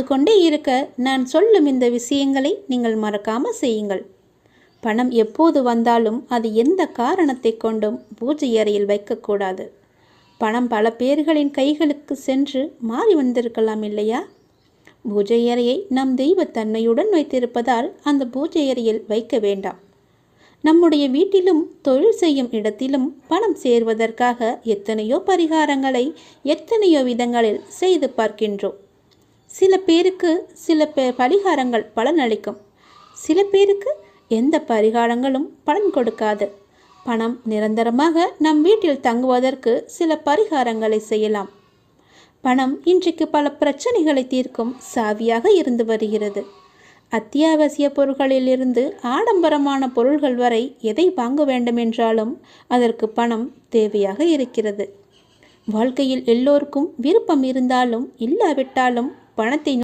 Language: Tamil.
கொண்டே இருக்க நான் சொல்லும் இந்த விஷயங்களை நீங்கள் மறக்காமல் செய்யுங்கள். பணம் எப்போது வந்தாலும் அது எந்த காரணத்தை கொண்டும் பூஜை அறையில் வைக்கக்கூடாது. பணம் பல பேர்களின் கைகளுக்கு சென்று மாறி வந்திருக்கலாம் இல்லையா? பூஜை அறையை நம் தெய்வத்தன்மையுடன் வைத்திருப்பதால் அந்த பூஜை அறையில் வைக்க வேண்டாம். நம்முடைய வீட்டிலும் தொழில் செய்யும் இடத்திலும் பணம் சேர்வதற்காக எத்தனையோ பரிகாரங்களை எத்தனையோ விதங்களில் செய்து பார்க்கின்றோம். சில பேருக்கு சில பரிகாரங்கள் பலனளிக்கும், சில பேருக்கு எந்த பரிகாரங்களும் பலன் கொடுக்காது. பணம் நிரந்தரமாக நம் வீட்டில் தங்குவதற்கு சில பரிகாரங்களை செய்யலாம். பணம் இன்றைக்கு பல பிரச்சனைகளை தீர்க்கும் சாவியாக இருந்து வருகிறது. அத்தியாவசிய பொருட்களிலிருந்து ஆடம்பரமான பொருள்கள் வரை எதை வாங்க வேண்டுமென்றாலும் அதற்கு பணம் தேவையாக இருக்கிறது. வாழ்க்கையில் எல்லோருக்கும் விருப்பம் இருந்தாலும் இல்லாவிட்டாலும் பணத்தை